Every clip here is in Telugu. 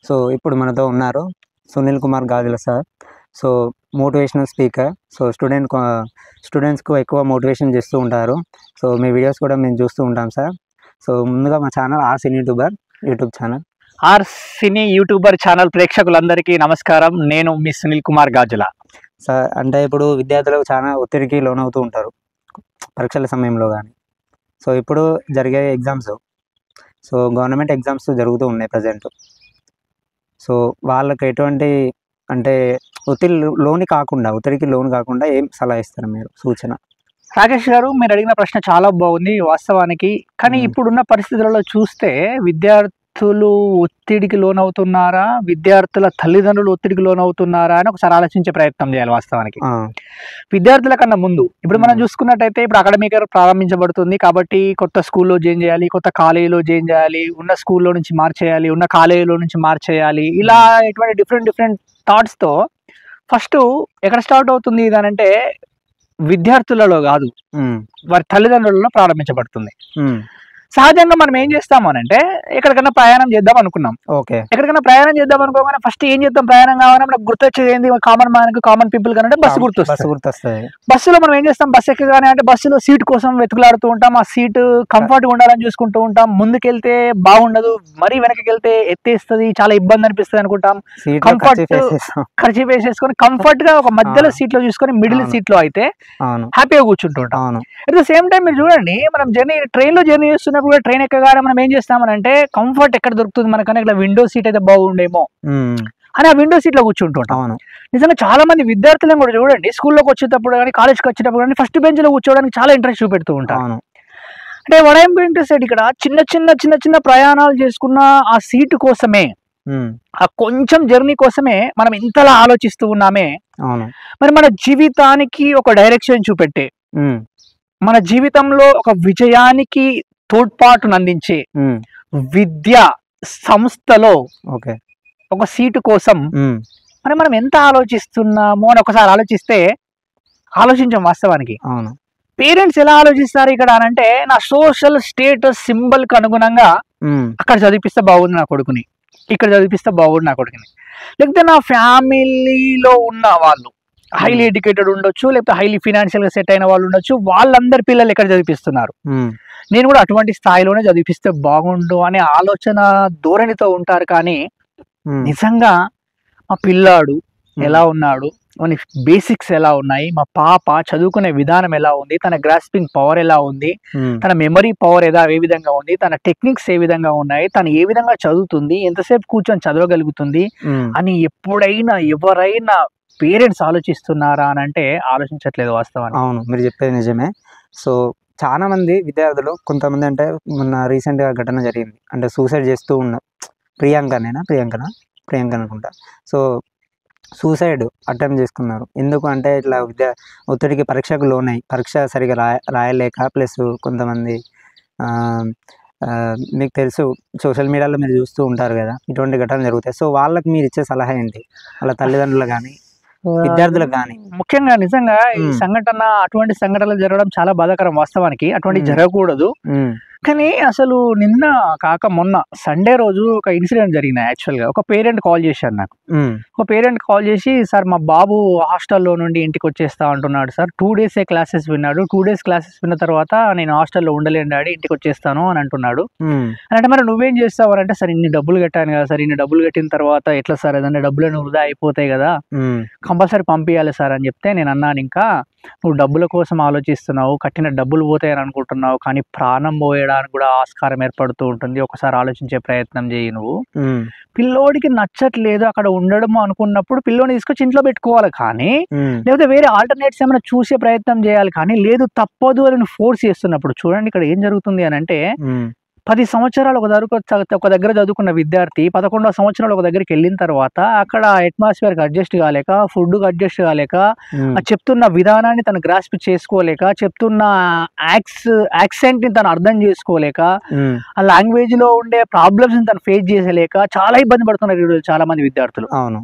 సో ఇప్పుడు మనతో ఉన్నారు Sunil Kumar Gajula sir. So motivational speaker. So స్టూడెంట్స్కు ఎక్కువ మోటివేషన్ చేస్తూ ఉంటారు. సో మీ వీడియోస్ కూడా మేము చూస్తూ ఉంటాం సార్. సో ముందుగా మా channel R Cine YouTube channel. R Cine YouTuber channel ప్రేక్షకులందరికీ నమస్కారం. నేను మీ సునీల్ కుమార్ గాజుల. సార్ అంటే ఇప్పుడు విద్యార్థులు చాలా ఒత్తిడికి లోనవుతూ ఉంటారు పరీక్షల సమయంలో కానీ. సో ఇప్పుడు జరిగే ఎగ్జామ్స్, సో గవర్నమెంట్ ఎగ్జామ్స్ జరుగుతూ ఉన్నాయి ప్రజెంట్. సో వాళ్ళకి ఎటువంటి అంటే ఒత్తిడికి లోను కాకుండా ఏం సలహా ఇస్తారు మీరు, సూచన? రాకేష్ గారు, మీరు అడిగిన ప్రశ్న చాలా బాగుంది వాస్తవానికి. కానీ ఇప్పుడున్న పరిస్థితులలో చూస్తే విద్యార్థులు ఒత్తిడికి లోనవుతున్నారా, విద్యార్థుల తల్లిదండ్రులు ఒత్తిడికి లోనవుతున్నారా అని ఒకసారి ఆలోచించే ప్రయత్నం చేయాలి. వాస్తవానికి విద్యార్థుల కన్నా ముందు ఇప్పుడు మనం చూసుకున్నట్టయితే ఇప్పుడు అకాడమిక్ ఇయర్ ప్రారంభించబడుతుంది కాబట్టి కొత్త స్కూల్లో జాయిన్ చేయాలి, కొత్త కాలేజీలో జాయిన్ చేయాలి, ఉన్న స్కూల్లో నుంచి మార్చేయాలి, ఉన్న కాలేజీలో నుంచి మార్చేయాలి, ఇలా ఇటువంటి డిఫరెంట్ థాట్స్తో ఫస్ట్ ఎక్కడ స్టార్ట్ అవుతుంది ఇదనంటే విద్యార్థులలో కాదు, వారి తల్లిదండ్రులలో ప్రారంభించబడుతుంది. సహజంగా మనం ఏం చేస్తాము అని అంటే ఎక్కడికైనా ప్రయాణం చేద్దాం అనుకున్నాం. ఓకే, ఎక్కడికైనా ప్రయాణం చేద్దాం అనుకోగానే ఫస్ట్ ఏం చేద్దాం, ప్రయాణం కావాలని మనకు గుర్తొచ్చేది ఏంది? కామన్ పీపుల్ కంటే బస్సు గుర్తొస్తుంది. బస్సులో మనం ఏం చేస్తాం, బస్సు ఎక్కగానే అంటే బస్సులో సీట్ కోసం వెతుకులాడుతూ ఉంటాం. ఆ సీట్ కంఫర్ట్గా ఉండాలని చూసుకుంటూ ఉంటాం. ముందుకెళ్తే బాగుండదు, మరీ వెనక్కి వెళ్తే ఎత్తేస్తుంది, చాలా ఇబ్బంది అనిపిస్తుంది అనుకుంటాం. కంఫర్ట్ ఖర్చు వేసేసుకొని కంఫర్ట్ గా ఒక మధ్యలో సీట్ లో చూసుకొని మిడిల్ సీట్ లో అయితే హ్యాపీగా కూర్చుంటూ ఉంటాం. అట్ ద సేమ్ టైం మీరు చూడండి, మనం ట్రైన్ లో జర్నీ చేస్తున్నప్పుడు కూడా ట్రైన్ ఎక్కగానే మనం ఏం చేస్తామనంటే కంఫర్ట్ ఎక్కడ దొరుకుతుంది మనకన్నా ఇట్లా విండో సీట్ అయితే బాగుండేమో అని ఆ విండో సీట్ లో కూర్చుంటుంటాం. నిజంగా చాలా మంది విద్యార్థులను కూడా చూడండి, స్కూల్లోకి వచ్చేటప్పుడు కానీ కాలేజ్కి వచ్చేటప్పుడు కానీ ఫస్ట్ బెంచ్ లో కూర్చోవడానికి చాలా ఇంట్రెస్ట్ చూపెడుతూ ఉంటాను. అంటే what I'm going to say, ఇక్కడ చిన్న ప్రయాణాలు చేసుకున్న ఆ సీటు కోసమే, ఆ కొంచెం జర్నీ కోసమే మనం ఇంతలా ఆలోచిస్తూ ఉన్నామే. మరి మన జీవితానికి ఒక డైరెక్షన్ చూపెట్టే, మన జీవితంలో ఒక విజయానికి తోడ్పాటును అందించే విద్యా సంస్థలో ఒక సీటు కోసం మనం ఎంత ఆలోచిస్తున్నామో అని ఒకసారి ఆలోచించాం. వాస్తవానికి పేరెంట్స్ ఎలా ఆలోచిస్తారు ఇక్కడ అనంటే, నా సోషల్ స్టేటస్ సింబల్ కు అనుగుణంగా అక్కడ చదివిపిస్తే బాగుంది నా కొడుకుని, ఇక్కడ చదివిపిస్తే బాగుంది నా కొడుకుని, లేకపోతే నా ఫ్యామిలీలో ఉన్న వాళ్ళు హైలీ ఎడ్యుకేటెడ్ ఉండొచ్చు, లేకపోతే హైలీ ఫినాన్షియల్ గా సెట్ అయిన వాళ్ళు ఉండొచ్చు, వాళ్ళందరి పిల్లలు ఎక్కడ చదివిపిస్తున్నారు, నేను కూడా అటువంటి స్థాయిలోనే చదివిపిస్తే బాగుండు అనే ఆలోచన ధోరణితో ఉంటారు. కానీ నిజంగా మా పిల్లాడు ఎలా ఉన్నాడు, మన బేసిక్స్ ఎలా ఉన్నాయి, మా పాప చదువుకునే విధానం ఎలా ఉంది, తన గ్రాస్పింగ్ పవర్ ఎలా ఉంది, తన మెమరీ పవర్ ఏ విధంగా ఉంది, తన టెక్నిక్స్ ఏ విధంగా ఉన్నాయి, తను ఏ విధంగా చదువుతుంది, ఎంతసేపు కూర్చొని చదవగలుగుతుంది అని ఎప్పుడైనా ఎవరైనా పేరెంట్స్ ఆలోచిస్తున్నారా అని అంటే ఆలోచించట్లేదు వాస్తవానికి. అవును, మీరు చెప్పేది నిజమే. సో చాలా మంది విద్యార్థులు, కొంతమంది అంటే మొన్న రీసెంట్గా ఘటన జరిగింది, అంటే సూసైడ్ చేస్తూ ఉన్నారు. ప్రియాంక అనుకుంటా. సో సూసైడ్ అటెంప్ట్ చేసుకున్నారు. ఎందుకు అంటే ఇట్లా ఒత్తిడికి పరీక్షకు లోనై పరీక్ష సరిగా రాయలేక, ప్లస్ కొంతమంది మీకు తెలుసు సోషల్ మీడియాలో మీరు చూస్తూ ఉంటారు కదా, ఇటువంటి ఘటనలు జరుగుతాయి. సో వాళ్ళకి మీరు ఇచ్చే సలహా ఏంటి, వాళ్ళ తల్లిదండ్రులు కానీ విద్యార్థులకు కానీ? ముఖ్యంగా నిజంగా ఈ అటువంటి సంఘటనలు జరగడం చాలా బాధాకరం. వాస్తవానికి అటువంటి జరగకూడదు. కానీ అసలు నిన్న కాక మొన్న సండే రోజు ఒక ఇన్సిడెంట్ జరిగింది. యాక్చువల్గా ఒక పేరెంట్ కాల్ చేశారు నాకు. ఒక పేరెంట్ కాల్ చేసి, సార్ మా బాబు హాస్టల్లో నుండి ఇంటికి వచ్చేస్తా అంటున్నాడు సార్, 2 days క్లాసెస్ విన్నాడు, 2 days క్లాసెస్ విన్న తర్వాత నేను హాస్టల్లో ఉండలేను డాడీ, ఇంటికి వచ్చేస్తాను అని అంటున్నాడు. అంటే మరి నువ్వేం చేస్తావు అని అంటే, సార్ ఇన్ని డబ్బులు కట్టాను కదా సార్, ఇన్ని డబ్బులు కట్టిన తర్వాత ఎట్లా సార్, ఏదన్నా డబ్బులు వృధా అయిపోతాయి కదా, కంపల్సరీ పంపించాలి సార్ అని చెప్తే నేను అన్నాను, ఇంకా నువ్వు డబ్బుల కోసం ఆలోచిస్తున్నావు, కట్టిన డబ్బులు పోతాయని అనుకుంటున్నావు, కానీ ప్రాణం పోయడానికి కూడా ఆస్కారం ఏర్పడుతూ ఉంటుంది. ఒకసారి ఆలోచించే ప్రయత్నం చేయి. నువ్వు పిల్లోడికి నచ్చట్లేదు అక్కడ ఉండడం అనుకున్నప్పుడు పిల్లోని తీసుకొచ్చి ఇంట్లో పెట్టుకోవాలి, కానీ లేకపోతే వేరే ఆల్టర్నేట్స్ ఏమైనా చూసే ప్రయత్నం చేయాలి. కానీ లేదు తప్పదు అని ఫోర్స్ చేస్తున్నప్పుడు చూడండి ఇక్కడ ఏం జరుగుతుంది అని అంటే, 10 సంవత్సరాలు ఒక దగ్గర చదువుకున్న విద్యార్థి 11వ సంవత్సరాలు ఒక దగ్గరికి వెళ్ళిన తర్వాత అక్కడ అట్మాస్ఫియర్కి అడ్జస్ట్ కాలేక, ఫుడ్కి అడ్జస్ట్ కాలేక, చెప్తున్న విధానాన్ని తను గ్రాస్ప్ చేసుకోలేక, చెప్తున్న యాక్సెంట్ ని తను అర్థం చేసుకోలేక, ఆ లాంగ్వేజ్ లో ఉండే ప్రాబ్లమ్స్ ని తను ఫేస్ చేసలేక చాలా ఇబ్బంది పడుతున్నారు ఈరోజు చాలా మంది విద్యార్థులు. అవును,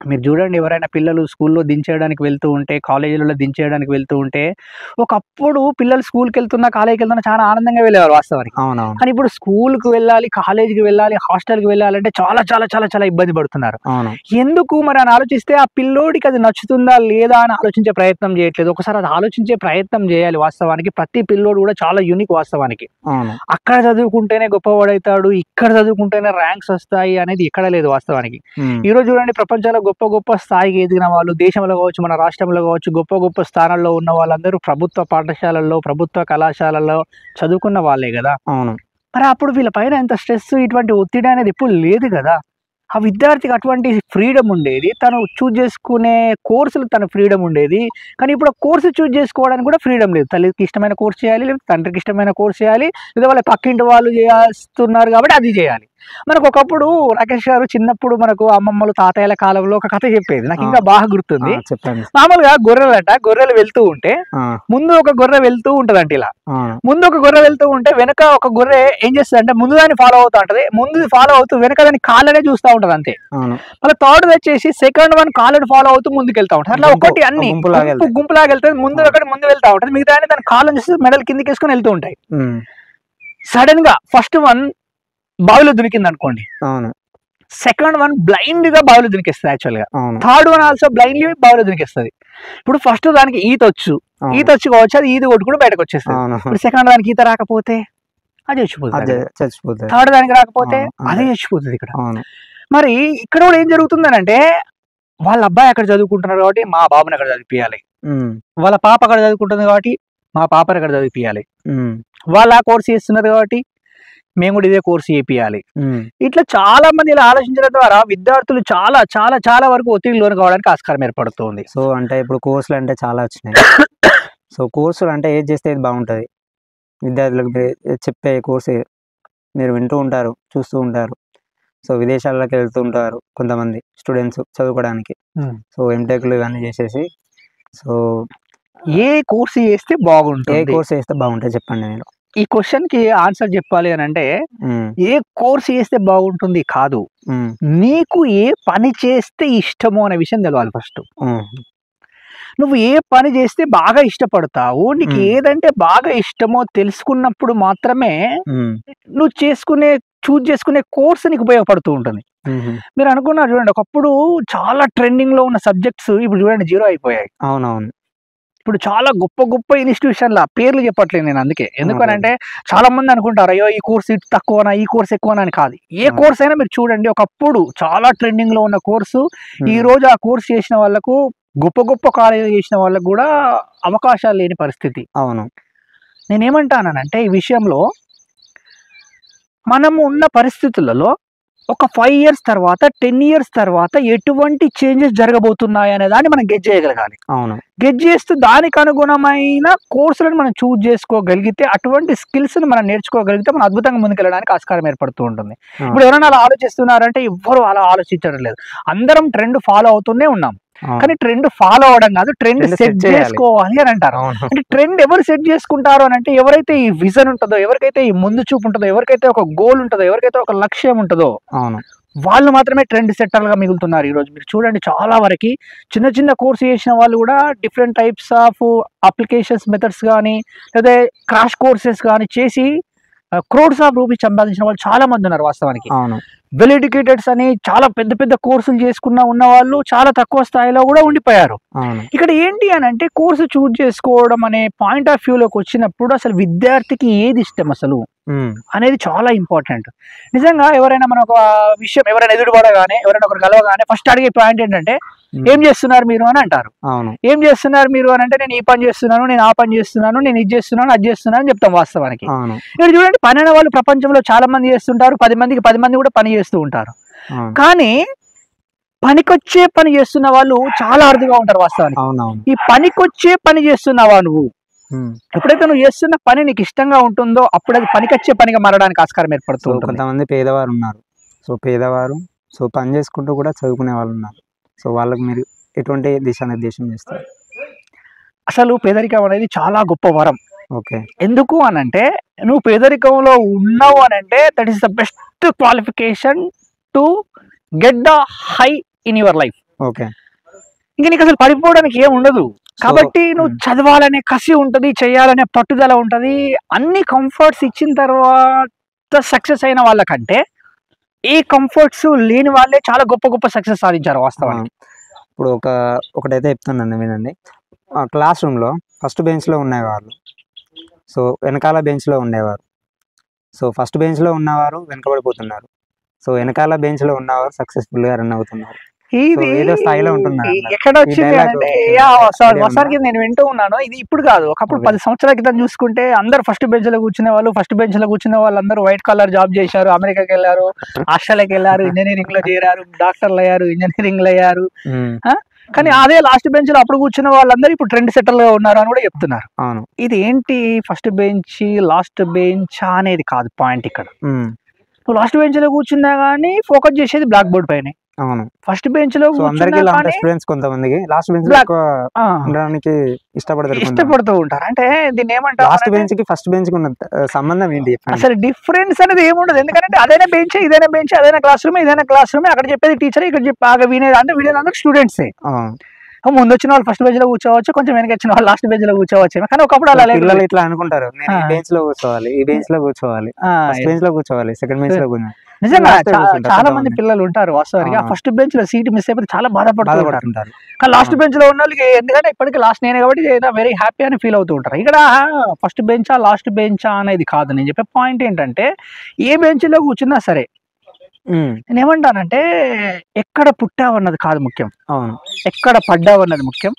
మీరు చూడండి, ఎవరైనా పిల్లలు స్కూల్లో దించేయడానికి వెళ్తూ ఉంటే, కాలేజీలలో దించేయడానికి వెళ్తూ ఉంటే, ఒకప్పుడు పిల్లలు స్కూల్కి వెళ్తున్నా, కాలేజీకి వెళ్తున్నా చాలా ఆనందంగా వెళ్ళేవారు వాస్తవానికి. అవునవును. కానీ ఇప్పుడు స్కూల్కి వెళ్ళాలి, కాలేజీకి వెళ్ళాలి, హాస్టల్కి వెళ్ళాలంటే చాలా చాలా చాలా చాలా ఇబ్బంది పడుతున్నారు. అవును. ఎందుకు మరి అని ఆలోచిస్తే, ఆ పిల్లోడికి అది నచ్చుతుందా లేదా అని ఆలోచించే ప్రయత్నం చేయట్లేదు. ఒకసారి అది ఆలోచించే ప్రయత్నం చేయాలి. వాస్తవానికి ప్రతి పిల్లోడు కూడా చాలా యూనిక్ వాస్తవానికి. అవును. అక్కడ చదువుకుంటేనే గొప్పవాడవుతాడు, ఇక్కడ చదువుకుంటేనే ర్యాంక్స్ వస్తాయి అనేది ఎక్కడ లేదు వాస్తవానికి. ఈరోజు చూడండి, ప్రపంచంలో గొప్ప గొప్ప స్థాయికి ఎదిగిన వాళ్ళు, దేశంలో కావచ్చు, మన రాష్ట్రంలో కావచ్చు, గొప్ప గొప్ప స్థానాల్లో ఉన్న వాళ్ళందరూ ప్రభుత్వ పాఠశాలల్లో, ప్రభుత్వ కళాశాలల్లో చదువుకున్న వాళ్ళే కదా. అవును. మరి అప్పుడు వీళ్ళ పైన ఎంత స్ట్రెస్, ఇటువంటి ఒత్తిడి అనేది ఎప్పుడు లేదు కదా. ఆ విద్యార్థికి అటువంటి ఫ్రీడమ్ ఉండేది, తను చూజ్ చేసుకునే కోర్సులు తన ఫ్రీడమ్ ఉండేది. కానీ ఇప్పుడు కోర్సు చూజ్ చేసుకోవడానికి కూడా ఫ్రీడమ్ లేదు. తల్లికి ఇష్టమైన కోర్స్ చేయాలి, లేదా తండ్రికి ఇష్టమైన కోర్స్ చేయాలి, లేదా వాళ్ళ పక్కింటి వాళ్ళు చేస్తున్నారు కాబట్టి అది చేయాలి. మనకు ఒకప్పుడు రాకేష్ గారు చిన్నప్పుడు మనకు అమ్మమ్మలు తాతయ్యల కాలంలో ఒక కథ చెప్పేది, నాకు ఇంకా బాగా గుర్తుంది. చెప్పండి. మామూలుగా గొర్రెలు వెళ్తూ ఉంటే ముందు ఒక గొర్రె వెళ్తూ ఉంటదంట. ఇలా ముందు ఒక గొర్రె వెళ్తూ ఉంటే వెనక ఒక గొర్రె ఏం చేస్తుంది అంటే ముందు దాన్ని ఫాలో అవుతూ ఉంటది, ముందు ఫాలో అవుతూ వెనక దాని కాళ్ళనే చూస్తూ ఉంటది అంతే. మళ్ళీ థర్డ్ వచ్చేసి సెకండ్ వన్ కాళ్ళని ఫాలో అవుతూ ముందుకు వెళ్తా ఉంటది. అట్లా ఒకటి అన్ని గుంపులాగా వెళ్తుంది, ముందు ఒకటి ముందు వెళ్తా ఉంటది, మిగతా దాని కాళ్ళని చూసి మెడల్ కిందికి వేసుకొని వెళ్తూ ఉంటాయి. సడన్ గా ఫస్ట్ వన్ బావిలో దునికింది అనుకోండి, సెకండ్ వన్ బ్లైండ్ గా బావిలో దునికేస్తుంది యాక్చువల్ గా, థర్డ్ వన్ ఆల్సో బ్లైండ్లీ బావిలో దునికేస్తుంది. ఇప్పుడు ఫస్ట్ దానికి ఈత వచ్చి కావచ్చు, అది ఈత కొట్టుకుంటూ బయటకు వచ్చేస్తుంది. ఇప్పుడు సెకండ్ దానికి ఈత రాకపోతే అది చచ్చిపోతుంది, థర్డ్ దానికి రాకపోతే అది చచ్చిపోతుంది. ఇక్కడ మరి ఇక్కడ కూడా ఏం జరుగుతుందని అంటే, వాళ్ళ అబ్బాయి అక్కడ చదువుకుంటున్నారు కాబట్టి మా బాబుని అక్కడ చదివిపియాలి, వాళ్ళ పాప అక్కడ చదువుకుంటుంది కాబట్టి మా పాపని అక్కడ చదివిపియాలి, వాళ్ళు ఆ కోర్సు చేస్తున్నారు కాబట్టి మేము కూడా ఇదే కోర్సు చేపియాలి. ఇట్లా చాలా మంది ఇలా ఆలోచించడం ద్వారా విద్యార్థులు చాలా చాలా చాలా వరకు ఒత్తిడి లోను కావడానికి ఆస్కారం ఏర్పడుతుంది. సో అంటే ఇప్పుడు కోర్సులు అంటే చాలా వచ్చినాయి. సో కోర్సులు అంటే ఏది చేస్తే ఇది బాగుంటుంది, విద్యార్థులకు చెప్పే కోర్సు మీరు వింటూ ఉంటారు, చూస్తూ ఉంటారు. సో విదేశాలకు వెళ్తూ ఉంటారు కొంతమంది స్టూడెంట్స్ చదువుకోవడానికి. సో ఎంటెక్లు ఇవన్నీ చేసేసి, సో ఏ కోర్సు చేస్తే బాగుంటుంది, ఏ కోర్సు చేస్తే బాగుంటుంది చెప్పండి. మీరు ఈ క్వశ్చన్ కి ఆన్సర్ చెప్పాలి అని అంటే, ఏ కోర్సు చేస్తే బాగుంటుంది కాదు, నీకు ఏ పని చేస్తే ఇష్టమో అనే విషయం తెలవాలి ఫస్ట్. నువ్వు ఏ పని చేస్తే బాగా ఇష్టపడతావు, నీకు ఏదంటే బాగా ఇష్టమో తెలుసుకున్నప్పుడు మాత్రమే నువ్వు చూజ్ చేసుకునే కోర్సు నీకు ఉపయోగపడుతూ ఉంటుంది. మీరు అనుకున్నారు చూడండి, ఒకప్పుడు చాలా ట్రెండింగ్ లో ఉన్న సబ్జెక్ట్స్ ఇప్పుడు చూడండి జీరో అయిపోయాయి. అవునవును. ఇప్పుడు చాలా గొప్ప గొప్ప ఇన్స్టిట్యూషన్ల పేర్లు చెప్పట్లేదు నేను, అందుకే. ఎందుకనంటే చాలా మంది అనుకుంటారు, అయ్యో ఈ కోర్స్ తక్కువనా, ఈ కోర్స్ ఎక్కువనా అని. కాదు, ఏ కోర్స్ అయినా మీరు చూడండి, ఒకప్పుడు చాలా ట్రెండింగ్ లో ఉన్న కోర్సు ఈ రోజు ఆ కోర్స్ చేసిన వాళ్ళకు, గొప్ప గొప్ప కాలేజీలు చేసిన వాళ్ళకు కూడా అవకాశాలు లేని పరిస్థితి. అవును. నేనేమంటానంటే ఈ విషయంలో, మనము ఉన్న పరిస్థితులలో ఒక 5 years తర్వాత, 10 years తర్వాత ఎటువంటి చేంజెస్ జరగబోతున్నాయి అనే దాన్ని మనం గెజ్ చేయగలగాలి. అవును. గెజ్ చేస్తూ దానికి అనుగుణమైన కోర్సులను మనం చూజ్ చేసుకోగలిగితే, అటువంటి స్కిల్స్ ని మనం నేర్చుకోగలిగితే మనం అద్భుతంగా ముందుకెళ్ళడానికి ఆస్కారం ఏర్పడుతూ ఉంటుంది. ఇప్పుడు ఎవరైనా అలా ఆలోచిస్తున్నారంటే ఎవ్వరు అలా ఆలోచించడం లేదు, అందరం ట్రెండ్ ఫాలో అవుతూనే ఉన్నాం. కానీ ట్రెండ్ ఫాలో అవడం కాదు, ట్రెండ్ సెట్ చేసుకోవాలి అని అంటారు. అంటే ట్రెండ్ ఎవరు సెట్ చేసుకుంటారు అని అంటే, ఎవరైతే ఈ విజన్ ఉంటుందో, ఎవరికైతే ఈ ముందు చూపు ఉంటుందో, ఎవరికైతే ఒక గోల్ ఉంటుందో, ఎవరికైతే ఒక లక్ష్యం ఉంటుందో, వాళ్ళు మాత్రమే ట్రెండ్ సెట్టర్లుగా మిగులుతున్నారు. ఈ రోజు మీరు చూడండి, చాలా వరకు చిన్న చిన్న కోర్సు చేసిన వాళ్ళు కూడా different types of applications methods కానీ, లేదా క్రాష్ కోర్సెస్ కానీ చేసి క్రోడ్స్ ఆఫ్ రూపీస్ సంపాదించిన వాళ్ళు చాలా మంది ఉన్నారు వాస్తవానికి. వెల్ ఎడ్యుకేటెడ్స్ అని చాలా పెద్ద పెద్ద కోర్సులు చేసుకున్న ఉన్న వాళ్ళు చాలా తక్కువ స్థాయిలో కూడా ఉండిపోయారు. ఇక్కడ ఏంటి అని అంటే, కోర్సు చూజ్ చేసుకోవడం అనే పాయింట్ ఆఫ్ వ్యూలోకి వచ్చినప్పుడు అసలు విద్యార్థికి ఏది ఇష్టం అసలు అనేది చాలా ఇంపార్టెంట్. నిజంగా ఎవరైనా మన ఒక విషయం ఎవరైనా ఎదురుపడగానే, ఎవరైనా ఒకరు కలవగానే ఫస్ట్ అడిగే పాయింట్ ఏంటంటే, ఏం చేస్తున్నారు మీరు అని అంటారు. ఏం చేస్తున్నారు మీరు అని అంటే, నేను ఈ పని చేస్తున్నాను, నేను ఆ పని చేస్తున్నాను, నేను ఇది చేస్తున్నాను, అది చేస్తున్నాను అని చెప్తాం వాస్తవానికి. ఇక్కడ చూడండి, పని అనే వాళ్ళు ప్రపంచంలో చాలా మంది చేస్తుంటారు, 10 మందికి 10 మంది కూడా పని చేస్తూ ఉంటారు. కానీ పనికొచ్చే పని చేస్తున్న వాళ్ళు చాలా అరుదుగా ఉంటారు వాస్తవానికి. ఈ పనికొచ్చే పని చేస్తున్నావా నువ్వు? ఎప్పుడైతే నువ్వు చేస్తున్న పని నీకు ఇష్టంగా ఉంటుందో అప్పుడు అది పనికొచ్చే పనిగా మారడానికి ఆస్కారం ఏర్పడుతుంది. కొంతమంది పేదవారు ఉన్నారు, సో పేదవారు సో పని చేసుకుంటూ కూడా చదువుకునే వాళ్ళు ఉన్నారు. సో వాళ్ళకి మీరు ఎటువంటి దిశానిర్దేశం చేస్తారు? అసలు పేదరికం అనేది చాలా గొప్ప వరం. ఓకే. ఎందుకు అనంటే, నువ్వు పేదరికంలో ఉన్నావు అనంటే that is the best qualification to get the high in your life. Okay. ఇంకా నీకు అసలు పడిపోవడానికి ఏం ఉండదు. కాబట్టి నువ్వు చదవాలనే కసి ఉంటది, చేయాలనే పట్టుదల ఉంటది. అన్ని కంఫర్ట్స్ ఇచ్చిన తర్వాత సక్సెస్ అయిన వాళ్ళకంటే ఏ కంఫర్ట్స్ లేని వాళ్ళే చాలా గొప్ప గొప్ప సక్సెస్ సాధించారు వాస్తవానికి. ఇప్పుడు ఒకటైతే చెప్తున్నాను వినండి. క్లాస్ రూమ్లో ఫస్ట్ బెంచ్లో ఉండేవాళ్ళు, సో వెనకాల బెంచ్లో ఉండేవారు. సో ఫస్ట్ బెంచ్లో ఉన్నవారు వెనకబడిపోతున్నారు, సో వెనకాల బెంచ్లో ఉన్నవారు సక్సెస్ఫుల్గా రన్ అవుతున్నారు. ఇది ఏదో స్థాయిలో ఉంటున్నారు. ఎక్కడ వచ్చింది అంటే ఒకసారికి నేను వింటూ ఉన్నాను. ఇది ఇప్పుడు కాదు, ఒకప్పుడు 10 సంవత్సరాల క్రితం చూసుకుంటే అందరు ఫస్ట్ బెంచ్ లో కూర్చునే వాళ్ళు. ఫస్ట్ బెంచ్ లో కూర్చునే వాళ్ళందరూ వైట్ కలర్ జాబ్ చేశారు, అమెరికాకి వెళ్ళారు, ఆస్ట్రేలియాకి వెళ్ళారు, ఇంజనీరింగ్ లో చేరారు, డాక్టర్లు అయ్యారు, ఇంజనీరింగ్ అయ్యారు. కానీ అదే లాస్ట్ బెంచ్ లో అప్పుడు కూర్చున్న వాళ్ళందరూ ఇప్పుడు ట్రెండ్ సెటర్ గా ఉన్నారు అని కూడా చెప్తున్నారు. అవును. ఇది ఏంటి ఫస్ట్ బెంచ్ లాస్ట్ బెంచ్ అనేది కాదు పాయింట్ ఇక్కడ. నువ్వు లాస్ట్ బెంచ్ లో కూర్చున్నా కానీ ఫోకస్ చేసేది బ్లాక్ బోర్డ్ పైన. అవును. ఫస్ట్ బెంచ్ లో స్టూడెంట్స్ కొంతమందికి లాస్ట్ బెంచ్ లో ఉండడానికి ఇష్టపడుతూ ఉంటారు. అంటే దీన్ని ఏమంటారు, లాస్ట్ బెంచ్ కి ఫస్ట్ బెంచ్ కి ఉన్న సంబంధం ఏంటి? అసలు డిఫరెన్స్ అనేది ఏముండదు. ఎందుకంటే అదైనా బెంచ్, ఇదైనా బెంచ్, అదైనా క్లాస్ రూమ్, ఇదైనా క్లాస్ రూమ్. అక్కడ చెప్పేది టీచర్, ఇక్కడ బాగా వినేదందరూ స్టూడెంట్స్. ముందు వచ్చిన వాళ్ళు ఫస్ట్ బెంచ్ లో కూర్చోవచ్చు, కొంచెం వెనక వచ్చిన వాళ్ళు లాస్ట్ బెంచ్ లో కూర్చోవచ్చు. కానీ ఒకప్పుడు అలా పిల్లలు ఇట్లా అనుకుంటారు, నేను ఈ బెంచ్ లో కూర్చోవాలి, ఈ బెంచ్ లో కూర్చోవాలి, ఫస్ట్ బెంచ్ లో కూర్చోవాలి, సెకండ్ బెంచ్ లో కూర్చోవాలి. నిజంగా చాలా మంది పిల్లలు ఉంటారు వాస్తవానికి ఆ ఫస్ట్ బెంచ్ లో సీట్ మిస్ అయిపోతే చాలా బాధపడుతుంటారు. కానీ లాస్ట్ బెంచ్ లో ఉన్న వాళ్ళకి ఎందుకంటే ఇప్పటికీ లాస్ట్ నేనే కాబట్టి వెరీ హ్యాపీ అని ఫీల్ అవుతూ ఉంటారు. ఇక్కడ ఫస్ట్ బెంచా లాస్ట్ బెంచా అనేది కాదు నేను చెప్పే పాయింట్. ఏంటంటే ఏ బెంచ్ లో కూర్చున్నా సరే నేను ఏమంటానంటే ఎక్కడ పుట్టావన్నది కాదు ముఖ్యం, ఎక్కడ పడ్డావన్నది ముఖ్యం,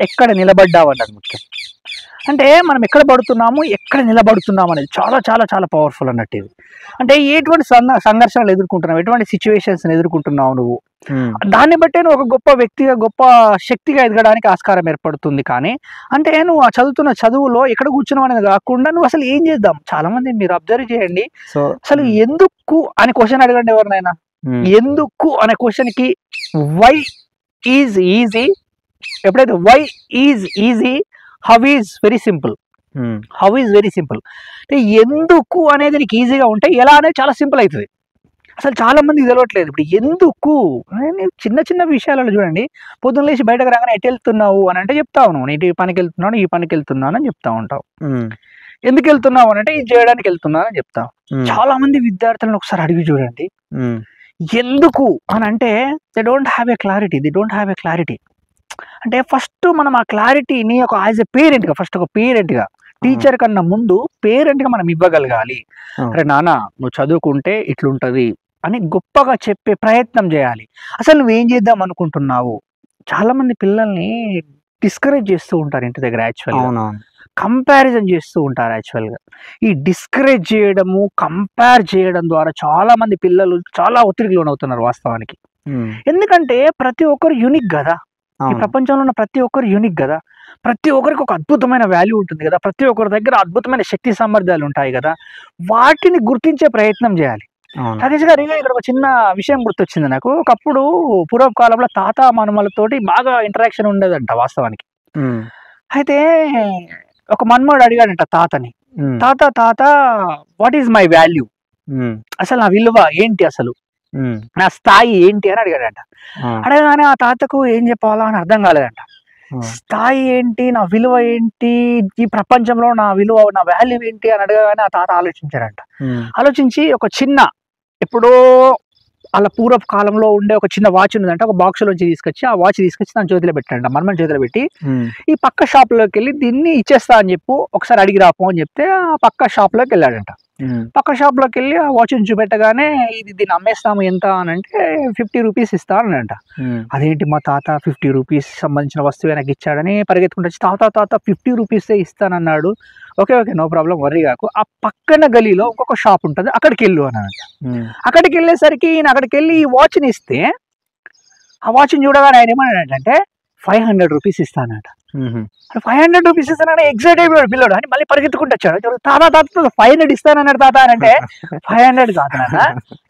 ఎక్కడ నిలబడ్డావన్నది ముఖ్యం. అంటే మనం ఎక్కడ పడుతున్నాము, ఎక్కడ నిలబడుతున్నాము అనేది చాలా చాలా చాలా పవర్ఫుల్ అన్నట్టు. ఇది అంటే ఎటువంటి సంఘర్షణలు ఎదుర్కొంటున్నావు, ఎటువంటి సిచ్యువేషన్స్ ఎదుర్కొంటున్నావు నువ్వు, దాన్ని బట్టే నువ్వు ఒక గొప్ప వ్యక్తిగా, గొప్ప శక్తిగా ఎదగడానికి ఆస్కారం ఏర్పడుతుంది. కానీ అంటే నువ్వు ఆ చదువుతున్న చదువులో ఎక్కడ కూర్చున్నావు అనేది కాకుండా నువ్వు అసలు ఏం చేద్దాం. చాలా మంది మీరు అబ్జర్వ్ చేయండి, అసలు ఎందుకు అనే క్వశ్చన్ అడగండి ఎవరినైనా. ఎందుకు అనే క్వశ్చన్ కి వై ఈజ్ ఈజీ, ఎప్పుడైతే why is easy, how is very simple. How is very simple అంటే ఎందుకు అనేది నీకు ఈజీగా ఉంటే ఎలా అనేది చాలా సింపుల్ అవుతుంది. అసలు చాలా మంది తెలవట్లేదు. ఇప్పుడు ఎందుకు చిన్న చిన్న విషయాలలో చూడండి, పొద్దున్న లేచి బయటకు రాగానే ఎటు వెళ్తున్నావు అని అంటే చెప్తావు, నువ్వు నేను ఈ పనికి వెళ్తున్నాను, ఈ పనికి వెళ్తున్నాను అని చెప్తా ఉంటావు. ఎందుకు వెళ్తున్నావు అని అంటే ఇది చేయడానికి వెళ్తున్నాను అని చెప్తావు. చాలా మంది విద్యార్థులను ఒకసారి అడిగి చూడండి, ఎందుకు అని అంటే they don't have a clarity. అంటే ఫస్ట్ మనం ఆ క్లారిటీని ఒక యాజ్ ఎ పేరెంట్గా, ఫస్ట్ ఒక పేరెంట్గా, టీచర్ కన్నా ముందు పేరెంట్గా మనం ఇవ్వగలగాలి. అరే నాన్న నువ్వు చదువుకుంటే ఇట్లుంటది అని గొప్పగా చెప్పే ప్రయత్నం చేయాలి. అసలు నువ్వేం చేద్దాం అనుకుంటున్నావు. చాలా మంది పిల్లల్ని డిస్కరేజ్ చేస్తూ ఉంటారు ఇంటి దగ్గర, యాక్చువల్గా కంపారిజన్ చేస్తూ ఉంటారు. యాక్చువల్గా ఈ డిస్కరేజ్ చేయడము, కంపేర్ చేయడం ద్వారా చాలా మంది పిల్లలు చాలా ఒత్తిడికి లోనవుతున్నారు వాస్తవానికి. ఎందుకంటే ప్రతి ఒక్కరు యూనిక్ కదా, ఈ ప్రపంచంలో ఉన్న ప్రతి ఒక్కరు యూనిక్ కదా, ప్రతి ఒక్కరికి ఒక అద్భుతమైన వాల్యూ ఉంటుంది కదా, ప్రతి ఒక్కరి దగ్గర అద్భుతమైన శక్తి సామర్థ్యాలు ఉంటాయి కదా, వాటిని గుర్తించే ప్రయత్నం చేయాలి. రాకేష్ గారు ఇక్కడ ఒక చిన్న విషయం గుర్తొచ్చింది నాకు. ఒకప్పుడు పూర్వకాలంలో తాత మనుమలతోటి బాగా ఇంటరాక్షన్ ఉండేదంట వాస్తవానికి. అయితే ఒక మన్మడు అడిగాడంట తాతని, తాత వాట్ ఈజ్ మై వాల్యూ, అసలు నా విలువ ఏంటి, అసలు నా స్థాయి ఏంటి అని అడిగాడంట. అడగగానే ఆ తాతకు ఏం చెప్పాలా అని అర్థం కాలేదంట. స్థాయి ఏంటి, నా విలువ ఏంటి, ఈ ప్రపంచంలో నా విలువ, నా వాల్యూ ఏంటి అని అడగగానే ఆ తాత ఆలోచించారంట. ఆలోచించి ఒక చిన్న, ఎప్పుడో అలా పూర్వపు కాలంలో ఉండే ఒక చిన్న వాచ్ ఉన్నదంట, ఒక బాక్స్ లోంచి తీసుకొచ్చి ఆ వాచ్ తీసుకొచ్చి తన చేతిలో పెట్టాడంట, మన్మన్ చేతిలో పెట్టి, ఈ పక్క షాప్ లోకి వెళ్ళి దీన్ని ఇచ్చేస్తా అని చెప్పు, ఒకసారి అడిగి రాపో అని చెప్తే ఆ పక్క షాప్ లోకి వెళ్ళాడంట. పక్క షాప్ లోకి వెళ్ళి ఆ వాచ్ని చూపెట్టగానే దీన్ని అమ్మేస్తాము ఎంత అని అంటే 50 రూపీస్ ఇస్తా అనంట. అదేంటి మా తాత 50 రూపీస్ సంబంధించిన వస్తువు నాకు ఇచ్చాడని పరిగెత్తుకుంటూ వచ్చి, తాత 50 రూపీసే ఇస్తానన్నాడు, ఓకే నో ప్రాబ్లం, వర్రీ కాకు, ఆ పక్కన గలీలో ఇంకొక షాప్ ఉంటుంది అక్కడికి వెళ్ళు అని అంట. అక్కడికి వెళ్ళేసరికి ఈయన అక్కడికి వెళ్ళి ఈ వాచ్ని ఇస్తే, ఆ వాచ్ని చూడగానే ఆయన ఏమన్నాడంటే 500 రూపీస్ ఇస్తానంట. 500 రూపీస్ ఇస్తానని ఎగ్జైట్ అయిపోయాడు పిల్లడు అని మళ్ళీ పరిగెత్తుకుంటూ వచ్చాడు. తాత 500 ఇస్తానన్నాడు తాత అని అంటే 500 కాదనట,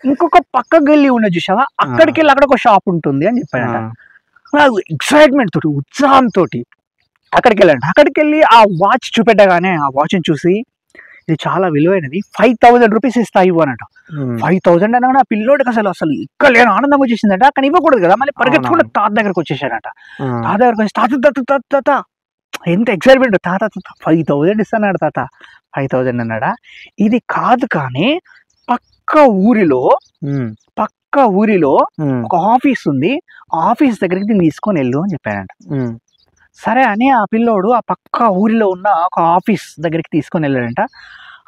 ఇంకొక పక్క గల్లీ ఉన్న చూసావా అక్కడికి వెళ్ళి అక్కడ ఒక షాప్ ఉంటుంది అని చెప్పాడంట. ఎక్సైట్మెంట్ తోటి, ఉత్సాహంతో అక్కడికి వెళ్ళండి. అక్కడికి వెళ్ళి ఆ వాచ్ చూపెట్టగానే ఆ వాచ్ని చూసి ఇది చాలా విలువైనది, 5000 రూపీస్ ఇస్తా ఇవ్వు అన్నట. 5000 అనగా ఆ పిల్లోడికి అసలు ఇక్కడ లేని ఆనందం వచ్చేసిందట. కానీ ఇవ్వకూడదు కదా, మళ్ళీ పరిగెత్తుకుంటే తాత దగ్గరకు వచ్చేసాడట. తాత దగ్గరకు వచ్చి తాత తాత తాత తాత ఎంత ఎక్సైట్మెంట్, తాత తాత 5000 ఇస్తాడు తాత. 5000 అన్నాడా. ఇది కాదు కానీ పక్క ఊరిలో ఒక ఆఫీస్ ఉంది, ఆఫీస్ దగ్గరికి దీన్ని తీసుకొని వెళ్ళు అని చెప్పాడంట. సరే అని ఆ పిల్లోడు ఆ పక్క ఊరిలో ఉన్న ఒక ఆఫీస్ దగ్గరికి తీసుకొని వెళ్ళాడంట.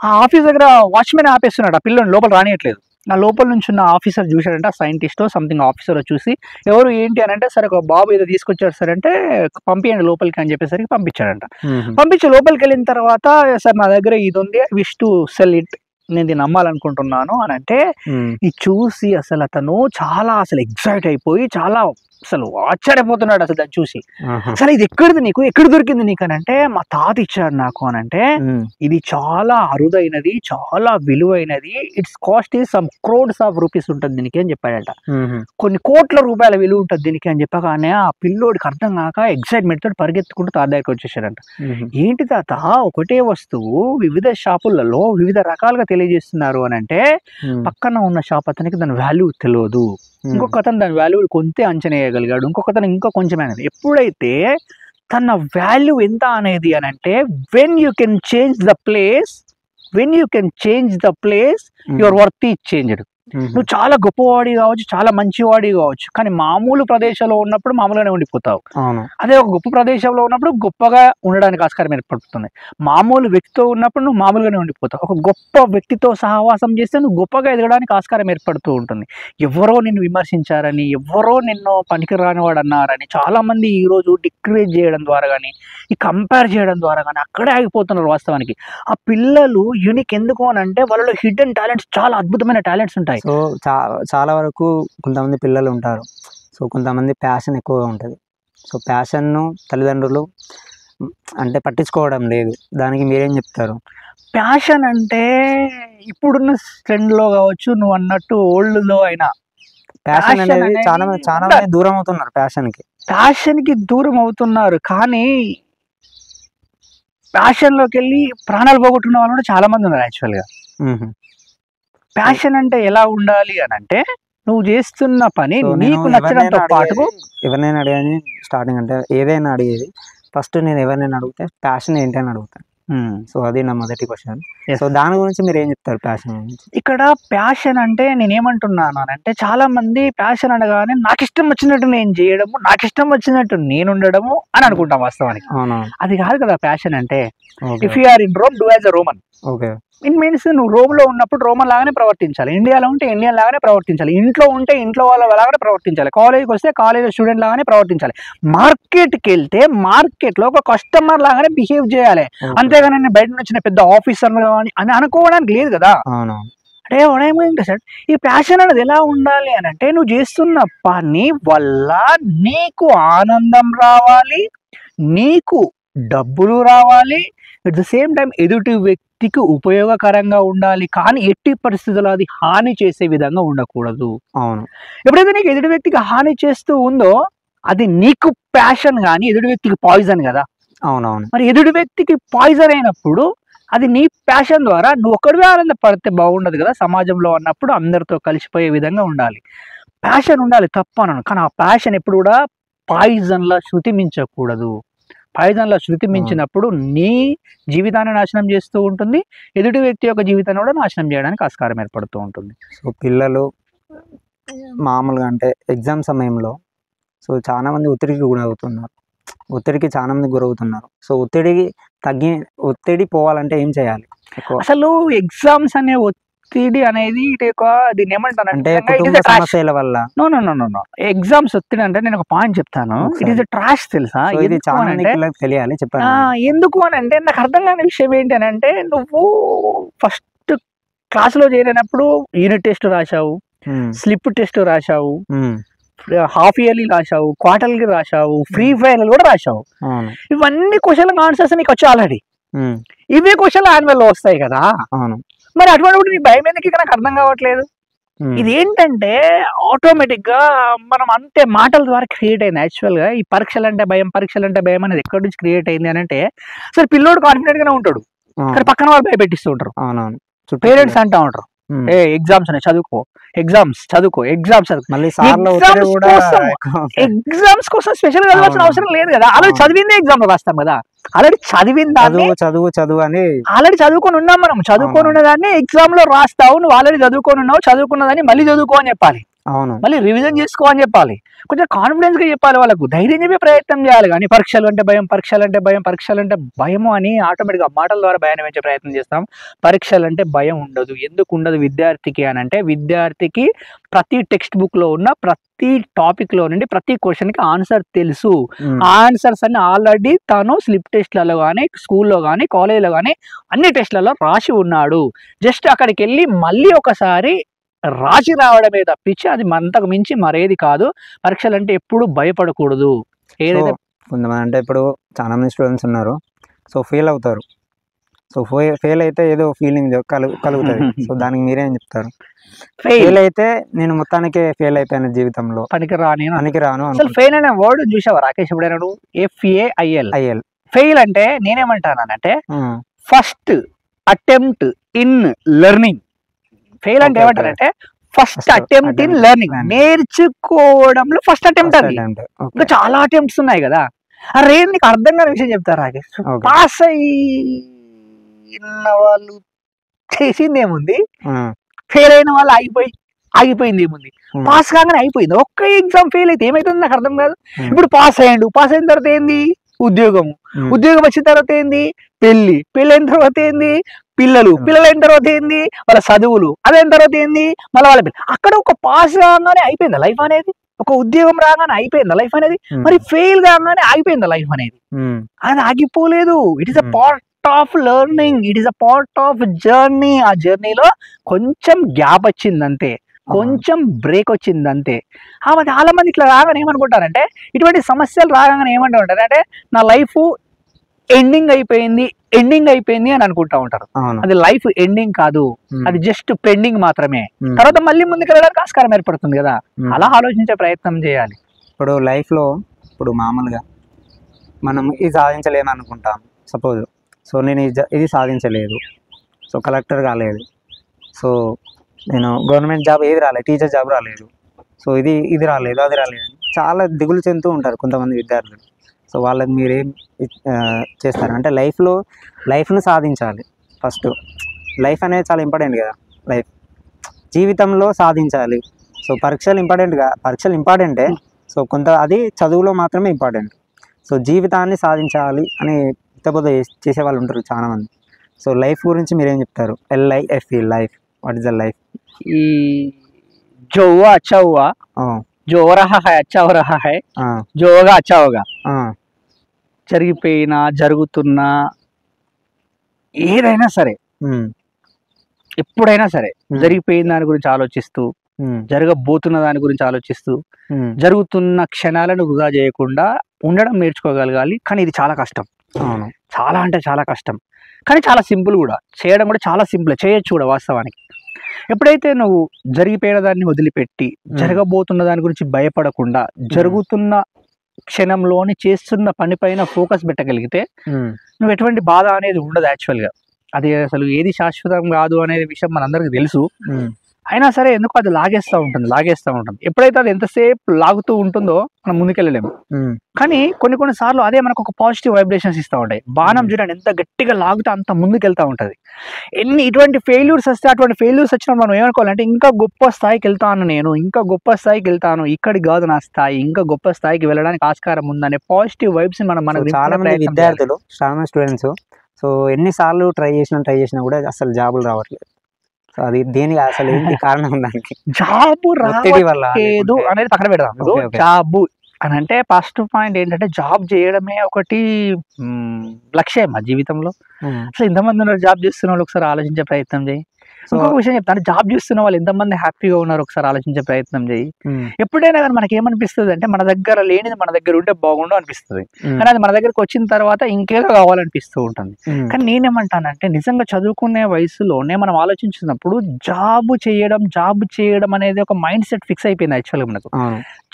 ఆ ఆఫీస్ దగ్గర వాచ్మెన్ ఆపేస్తున్నాడు, ఆ పిల్లోని లోపల రానియట్లేదు. ఆ లోపల నుంచి ఉన్న ఆఫీసర్ చూశాడంట, సైంటిస్టో సంథింగ్ ఆఫీసర్ చూసి ఎవరు ఏంటి అని అంటే, సరే ఒక బాబు ఏదో తీసుకొచ్చాడు సార్ అంటే పంపించండి లోపలికి అని చెప్పేసరికి పంపించాడంట. పంపించి లోపలికి వెళ్ళిన తర్వాత, సార్ నా దగ్గర ఇది ఉంది, విష్ టు సెల్ ఇట్, నేను దీన్ని నమ్మాలనుకుంటున్నాను అని అంటే, ఇది చూసి అసలు అతను చాలా ఎగ్జైట్ అయిపోయి చాలా ఆశ్చర్యపోతున్నాడు అసలు దాన్ని చూసి. అసలు ఇది ఎక్కడ దొరికింది నీకు అని అంటే, మా తాత ఇచ్చాడు నాకు అని అంటే, ఇది చాలా అరుదైనది, చాలా విలువైనది, it's cost is some crores of rupees ఉంటుంది దీనికి అని చెప్పాడట. కొన్ని కోట్ల రూపాయల విలువ ఉంటుంది దీనికి అని చెప్పగానే ఆ పిల్లోడికి అర్థం కాక ఎక్సైట్మెంట్ తోటి పరిగెత్తుకుంటూ తాత దగ్గరికి వచ్చేసాడంట. ఏంటి తాత, ఒకటే వస్తువు వివిధ షాపులలో వివిధ రకాలుగా తెలియజేస్తున్నారు అని అంటే, పక్కన ఉన్న షాప్ అతనికి దాని వాల్యూ తెలియదు, ఇంకొక అతను దాని వాల్యూ కొంతే అంచనా వేయగలిగాడు, ఇంకొక అతను ఇంకా కొంచెం అనేది. ఎప్పుడైతే తన వాల్యూ ఎంత అనేది అని అంటే, when you can change the place your worth is changed. నువ్వు చాలా గొప్పవాడి కావచ్చు, చాలా మంచివాడి కావచ్చు, కానీ మామూలు ప్రదేశంలో ఉన్నప్పుడు మామూలుగానే ఉండిపోతావు. అదే ఒక గొప్ప ప్రదేశంలో ఉన్నప్పుడు గొప్పగా ఉండడానికి ఆస్కారం ఏర్పడుతుంది. మామూలు వ్యక్తితో ఉన్నప్పుడు నువ్వు మామూలుగానే ఉండిపోతావు. ఒక గొప్ప వ్యక్తితో సహవాసం చేస్తే నువ్వు గొప్పగా ఎదగడానికి ఆస్కారం ఏర్పడుతూ ఉంటుంది. ఎవరో నిన్ను విమర్శించారని, ఎవరో నిన్ను పనికిరాని వాడు అన్నారని చాలా మంది ఈ రోజు డిక్రేజ్ చేయడం ద్వారా కానీ, ఈ కంపేర్ చేయడం ద్వారా కానీ అక్కడే ఆగిపోతున్నారు. వాస్తవానికి ఆ పిల్లలు యూనిక్ ఎందుకు అని అంటే, వాళ్ళలో హిడెన్ టాలెంట్స్, చాలా అద్భుతమైన టాలెంట్స్ ఉంటాయి. సో చాలా వరకు కొంతమంది పిల్లలు ఉంటారు, సో కొంతమంది ప్యాషన్ ఎక్కువగా ఉంటుంది. సో ప్యాషన్ను తల్లిదండ్రులు అంటే పట్టించుకోవడం లేదు, దానికి మీరేం చెప్తారు? ప్యాషన్ అంటే ఇప్పుడున్న ట్రెండ్లో కావచ్చు, నువ్వు అన్నట్టు ఓల్డ్లో అయినా ప్యాషన్ అనేది చాలా మంది దూరం అవుతున్నారు. ప్యాషన్కి దూరం అవుతున్నారు, కానీ ప్యాషన్లోకి వెళ్ళి ప్రాణాలు పోగొట్టుకున్న వాళ్ళు కూడా చాలా మంది ఉన్నారు. యాక్చువల్గా ప్యాషన్ అంటే ఎలా ఉండాలి అని అంటే, నువ్వు చేస్తున్న పని నీకు నచ్చడంతో పాటు. ఎవరినైనా అడిగాని స్టార్టింగ్ అంటే ఏదైనా అడిగేది ఫస్ట్ నేను ఎవరినైనా అడిగితే ప్యాషన్ ఏంటి అని అడుగుతాను. సో అది నా మొదటి క్వశ్చన్. సో దాని గురించి మీరు ఏం చెప్తారు ప్యాషన్ గురించి? ఇక్కడ ప్యాషన్ అంటే నేనేమంటున్నాను అని అంటే, చాలా మంది ప్యాషన్ అనగానే నాకు ఇష్టం వచ్చినట్టు నేను చేయడము, నాకు ఇష్టం వచ్చినట్టు నేను ఉండడము అని అనుకుంటాం. వాస్తవానికి అది కాదు కదా ప్యాషన్ అంటే. If you are in Rome, do as a Roman. Okay, it means నువ్వు రోమ్లో ఉన్నప్పుడు రోమన్ లాగానే ప్రవర్తించాలి, ఇండియాలో ఉంటే ఇండియన్ లాగానే ప్రవర్తించాలి, ఇంట్లో ఉంటే ఇంట్లో వాళ్ళ లాగానే ప్రవర్తించాలి, కాలేజ్కి వస్తే కాలేజ్ స్టూడెంట్ లాగానే ప్రవర్తించాలి, మార్కెట్కి వెళ్తే మార్కెట్లో ఒక కస్టమర్ లాగానే బిహేవ్ చేయాలి. అంతేగాని నేను బయట నుంచి పెద్ద ఆఫీసర్ అని అనుకోవడానికి లేదు కదా. అంటే ఏమైంది సార్, ఈ ప్యాషన్ అనేది ఎలా ఉండాలి అని అంటే, నువ్వు చేస్తున్న పని వల్ల నీకు ఆనందం రావాలి, నీకు డబ్బులు రావాలి, అట్ ద సేమ్ టైం ఎదుటి వ్యక్తికి ఉపయోగకరంగా ఉండాలి, కానీ ఎట్టి పరిస్థితుల్లో అది హాని చేసే విధంగా ఉండకూడదు. అవును, ఎప్పుడైతే నీకు ఎదుటి వ్యక్తికి హాని చేస్తూ ఉందో అది నీకు ప్యాషన్, కానీ ఎదుటి వ్యక్తికి పాయిజన్ కదా. అవునవును, మరి ఎదుటి వ్యక్తికి పాయిజన్ అయినప్పుడు అది నీ ప్యాషన్ ద్వారా నువ్వు ఒక్కడివే ఆనందపడితే బాగుండదు కదా. సమాజంలో ఉన్నప్పుడు అందరితో కలిసిపోయే విధంగా ఉండాలి, ప్యాషన్ ఉండాలి, తప్పనను. కానీ ఆ ప్యాషన్ ఎప్పుడు కూడా పాయిజన్లా శృతి మించకూడదు. పాయిజన్లా శృతి మించినప్పుడు నీ జీవితాన్ని నాశనం చేస్తూ ఉంటుంది, ఎదుటి వ్యక్తి యొక్క జీవితాన్ని కూడా నాశనం చేయడానికి ఆస్కారం ఏర్పడుతూ ఉంటుంది. సో పిల్లలు మామూలుగా అంటే ఎగ్జామ్ సమయంలో సో చాలా మంది ఒత్తిడికి గురవుతున్నారు, సో ఒత్తిడి పోవాలంటే ఏం చేయాలి? అసలు ఎగ్జామ్స్ అనే ఒత్తిడి అనేది దీన్ని ఏమంటానంటే సమస్యల వల్ల. నో ఎగ్జామ్స్ ఒత్తిడి అంటే నేను ఒక పాయింట్ చెప్తాను, ఇట్ ఈస్ ట్రాష్. తెలుసా ఇది చాలా తెలియాలి, చెప్పండి. ఎందుకు అని అంటే, నాకు అర్థం కాని విషయం ఏంటి అని అంటే, నువ్వు ఫస్ట్ క్లాసులో చేరినప్పుడు యూనిట్ టెస్ట్ రాశావు, స్లిప్ టెస్ట్ రాశావు, హాఫ్ ఇయర్లీ రాశావు, క్వార్టర్లీ రాశావు, ఫ్రీ ఫైనల్ కూడా రాశావు. ఇవన్నీ క్వశ్చన్ ఆన్సర్స్ నీకు వచ్చి ఆల్రెడీ. ఇవే క్వశ్చన్లు యాన్యువల్ లో వస్తాయి కదా. మరి అటువంటి నీ భయం ఎందుకు నాకు అర్థం కావట్లేదు. ఇదేంటంటే ఆటోమేటిక్ గా మనం అంతే మాటల ద్వారా క్రియేట్ అయింది. యాక్చువల్ గా ఈ పరీక్షలు అంటే భయం అనేది ఎక్కడి నుంచి క్రియేట్ అయింది అని అంటే, సరే పిల్లోడు కాన్ఫిడెంట్ గానే ఉంటాడు, కానీ పక్కన వాళ్ళు భయపెట్టిస్తూ ఉంటారు. అవునవును. పేరెంట్స్ అంటా ఉంటారు, ఏ ఎగ్జామ్స్ ఉన్నాయి చదువుకో, ఎగ్జామ్స్ చదువుకో, ఎగ్జామ్స్ చదువుకో. మళ్ళీ ఎగ్జామ్స్ కోసం స్పెషల్ గా చదవాల్సిన అవసరం లేదు కదా, ఆల్రెడీ చదివిందే ఎగ్జామ్ లో రాస్తాం కదా. ఆల్రెడీ చదివిన దాన్ని చదువు అని ఆల్రెడీ చదువుకొని ఉన్నాం మనం, చదువుకొని ఉన్నదాన్ని ఎగ్జామ్ లో రాస్తావు. నువ్వు ఆల్రెడీ చదువుకొని ఉన్నావు, చదువుకున్నదాన్ని మళ్ళీ చదువుకో అని చెప్పాలి, అవును మళ్ళీ రివిజన్ చేసుకో అని చెప్పాలి. కొంచెం కాన్ఫిడెన్స్ గా చెప్పాలి, వాళ్ళకు ధైర్యం చెప్పే ప్రయత్నం చేయాలి. కానీ పరీక్షలు అంటే భయం, పరీక్షలు అంటే భయం, పరీక్షలు అంటే భయము అని ఆటోమేటిక్గా మాటల ద్వారా భయాన్ని పెంచే ప్రయత్నం చేస్తాం. పరీక్షలు అంటే భయం ఉండదు. ఎందుకు ఉండదు విద్యార్థికి అని అంటే, విద్యార్థికి ప్రతి టెక్స్ట్ బుక్ లో ఉన్న ప్రతి టాపిక్ లో నుండి ప్రతి క్వశ్చన్ కి ఆన్సర్ తెలుసు. ఆన్సర్స్ అన్ని ఆల్రెడీ తను స్లిప్ టెస్ట్లలో కానీ, స్కూల్లో కానీ, కాలేజీలో కానీ అన్ని టెస్ట్లలో రాసి ఉన్నాడు. జస్ట్ అక్కడికి వెళ్ళి మళ్ళీ ఒకసారి రాసి రావడమే తప్పించి అది అంతకు మించి మరేది కాదు. పరీక్షలు అంటే ఎప్పుడు భయపడకూడదు. ఏదైతే కొంతమంది అంటే ఇప్పుడు చాలా మంది స్టూడెంట్స్ ఉన్నారు, సో ఫెయిల్ అవుతారు. సో ఫెయిల్ అయితే ఏదో ఫీలింగ్ కలుగుతుంది. సో దానికి మీరేం చెప్తారు? ఫెయిల్ అయితే నేను మొత్తానికి ఫెయిల్ అయిపోయాను జీవితంలో, పనికిరాను. అసలు ఫెయిల్ అనే వర్డ్ చూసావా రాకేష్? ఎప్పుడైనా FAIL ఫెయిల్ అంటే నేనేమంటానంటే first attempt in learning. Fail అంటే ఏమంటారంటే ఫస్ట్ అటెంప్ట్ ఇన్ లెర్నింగ్, నేర్చుకోవడంలో ఫస్ట్ అటెంప్ట్. అది ఇంకా చాలా అటెంప్ట్స్ ఉన్నాయి కదా. అరే నీకు అర్థం కాని విషయం చెప్తారు రాకేష్, పాస్ అయిన వాళ్ళు చేసింది ఏముంది, ఫెయిల్ అయిన వాళ్ళు ఆగిపోయింది ఏముంది. పాస్ కాగానే అయిపోయింది. ఒక్క ఎగ్జామ్ ఫెయిల్ అయితే ఏమైతుంది నాకు అర్థం కాదు. ఇప్పుడు పాస్ అయిన తర్వాత ఏంది ఉద్యోగం వచ్చిన తర్వాత ఏంది పెళ్లి అయిన తర్వాత ఏంది పిల్లలు అయిన తర్వాత ఏంది వాళ్ళ చదువులు, అదైన తర్వాత ఏంది మళ్ళీ వాళ్ళ పిల్లలు. అక్కడ ఒక పాస్ కాగానే అయిపోయిందా లైఫ్ అనేది? ఒక ఉద్యోగం రాగానే అయిపోయిందా లైఫ్ అనేది? మరి ఫెయిల్ కాగానే ఆగిపోయిందా లైఫ్ అనేది? అది ఆగిపోలేదు. It is a part of learning, it is a part of journey. ఆ జర్నీలో కొంచెం గ్యాప్ వచ్చింది అంతే, కొంచెం బ్రేక్ వచ్చింది అంతే. చాలా మంది ఇట్లా రాగానే ఏమనుకుంటారంటే, ఇటువంటి సమస్యలు రాగానే ఏమంటారు అంటే నా లైఫ్ ఎండింగ్ అయిపోయింది అని అనుకుంటా ఉంటారు. అది లైఫ్ ఎండింగ్ కాదు, అది జస్ట్ పెండింగ్ మాత్రమే. తర్వాత మళ్ళీ ముందుకు వెళ్ళడానికి ఆస్కారం ఏర్పడుతుంది కదా. అలా ఆలోచించే ప్రయత్నం చేయాలి. ఇప్పుడు లైఫ్ లో ఇప్పుడు మామూలుగా మనం ఇది సాధించలేము అనుకుంటాం సపోజ్. సో నేను ఇది సాధించలేదు, సో కలెక్టర్ కాలేదు, సో నేను గవర్నమెంట్ జాబ్ ఏది రాలేదు, టీచర్ జాబ్ రాలేదు, సో ఇది రాలేదు, అది రాలేదు, చాలా దిగులు చెందుతూ ఉంటారు కొంతమంది విద్యార్థులు. సో వాళ్ళకి మీరేం చేస్తారు అంటే లైఫ్ను సాధించాలి. ఫస్ట్ లైఫ్ అనేది చాలా ఇంపార్టెంట్ కదా, లైఫ్ జీవితంలో సాధించాలి. సో పరీక్షలు ఇంపార్టెంటే, సో అది చదువులో మాత్రమే ఇంపార్టెంట్. సో జీవితాన్ని సాధించాలి అని హితబోధ చేసే వాళ్ళు ఉంటారు చాలామంది. సో లైఫ్ గురించి మీరేం చెప్తారు? LIFE life, what is the life? जो हुआ अच्छा हुआ, जो हो रहा है अच्छा हो रहा है, जो होगा अच्छा होगा. జరిగిపోయినా జరుగుతున్నా ఏదైనా సరే, ఎప్పుడైనా సరే జరిగిపోయిన దాని గురించి ఆలోచిస్తూ, జరగబోతున్న దాని గురించి ఆలోచిస్తూ, జరుగుతున్న క్షణాలను వృధా చేయకుండా ఉండడం నేర్చుకోగలగాలి. కానీ ఇది చాలా కష్టం, చాలా అంటే చాలా కష్టం. కానీ చాలా సింపుల్ కూడా, చేయడం కూడా చాలా సింపుల్, చేయొచ్చు కూడా వాస్తవానికి. ఎప్పుడైతే నువ్వు జరిగిపోయిన దాన్ని వదిలిపెట్టి జరగబోతున్న దాని గురించి భయపడకుండా జరుగుతున్న క్షణంలోని చేస్తున్న పని పైన ఫోకస్ పెట్టగలిగితే నువ్వు ఎటువంటి బాధ అనేది ఉండదు. యాక్చువల్గా అది అసలు ఏది శాశ్వతం కాదు అనే విషయం మనందరికి తెలుసు. అయినా సరే ఎందుకు అది లాగేస్తూ ఉంటుంది. ఎప్పుడైతే అది ఎంతసేపు లాగుతూ ఉంటుందో మనం ముందుకెళ్ళలేము. కానీ కొన్ని సార్లు అదే మనకు ఒక పాజిటివ్ వైబ్రేషన్స్ ఇస్తూ ఉంటాయి. బాణం చూడండి ఎంత గట్టిగా లాగుతూ అంత ముందుకెళ్తూ ఉంటుంది. ఇటువంటి ఫెయిల్యూర్స్ వస్తే, అటువంటి ఫెయిల్యూర్స్ వచ్చినప్పుడు మనం ఏమనుకోవాలంటే ఇంకా గొప్ప స్థాయికి వెళ్తాను, ఇంకా గొప్ప స్థాయికి వెళ్తాను, ఇక్కడికి కాదు నా స్థాయి, ఇంకా గొప్ప స్థాయికి వెళ్ళడానికి ఆస్కారం ఉందనే పాజిటివ్ వైబ్స్ మనం చాలా మంది విద్యార్థులు, చాలా మంది స్టూడెంట్స్ సో ఎన్నిసార్లు ట్రై చేసినా కూడా అసలు జాబులు రావట్లేదు. సో అది దేనికి అసలు ఏంటి కారణం? దానికి జాబు రావట్లేదు అనేది పక్కన పెడదాం. జాబు అని అంటే ఫస్ట్ పాయింట్ ఏంటంటే జాబ్ చేయడమే ఒకటి లక్ష్యం మా జీవితంలో. అసలు ఇంతమంది ఉన్నారు జాబ్ చేస్తున్న వాళ్ళు, ఒకసారి ఆలోచించే ప్రయత్నం చేయి. ఇంకొక విషయం చెప్తాను, జాబ్ చేస్తున్న వాళ్ళు ఎంతమంది హ్యాపీగా ఉన్నారు ఒకసారి ఆలోచించే ప్రయత్నం చేయి. ఎప్పుడైనా కానీ మనకి ఏమనిపిస్తుంది అంటే మన దగ్గర లేనిది మన దగ్గర ఉంటే బాగుండు అనిపిస్తుంది, కానీ అది మన దగ్గరకు వచ్చిన తర్వాత ఇంకేదో కావాలనిపిస్తూ ఉంటుంది. కానీ నేనేమంటానంటే నిజంగా చదువుకునే వయసులోనే మనం ఆలోచించినప్పుడు జాబ్ చేయడం అనేది ఒక మైండ్ సెట్ ఫిక్స్ అయిపోయింది యాక్చువల్గా మనకు.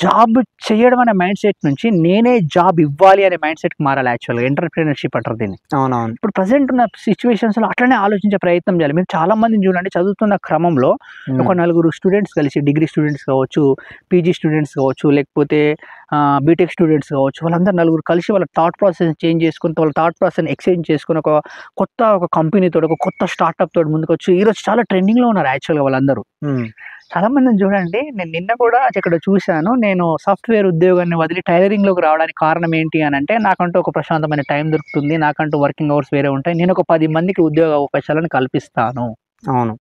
జాబ్ చేయడం అనే మైండ్ సెట్ నుంచి నేనే జాబ్ ఇవ్వాలి అనే మైండ్ సెట్ కి మారాలి యాక్చువల్గా. ఎంటర్‌ప్రెన్యూర్‌షిప్ అంటారు దీన్ని. అవునవును. ఇప్పుడు ప్రెజెంట్ ఉన్న సిచ్యువేషన్స్ లో అట్లనే ఆలోచించే ప్రయత్నం చేయాలి. మీరు చాలా మందిని చూడండి, చదువుతున్న క్రమంలో ఒక నలుగురు స్టూడెంట్స్ కలిసి, డిగ్రీ స్టూడెంట్స్ కావచ్చు, పీజీ స్టూడెంట్స్ కావచ్చు, లేకపోతే బీటెక్ స్టూడెంట్స్ కావచ్చు, వాళ్ళందరూ నలుగురు కలిసి వాళ్ళ థాట్ ప్రాసెస్ చేంజ్ చేసుకుని, వాళ్ళ థాట్ ప్రాసెస్ ఎక్స్చేంజ్ చేసుకుని ఒక కంపెనీ తోటి, ఒక కొత్త స్టార్ట్అప్ తోటి ముందుకు వచ్చి ఈరోజు చాలా ట్రెండింగ్ లో ఉన్నారు యాక్చువల్గా వాళ్ళందరూ. చాలా మందిని చూడండి, నేను నిన్న కూడా ఇక్కడ చూశాను. నేను సాఫ్ట్వేర్ ఉద్యోగాన్ని వదిలి టైలరింగ్ లోకి రావడానికి కారణం ఏంటి అని అంటే, నాకంటూ ఒక ప్రశాంతమైన టైం దొరుకుతుంది, నాకంటూ వర్కింగ్ అవర్స్ వేరే ఉంటాయి, నేను ఒక 10 మందికి ఉద్యోగ అవకాశాలను కల్పిస్తాను. అవును.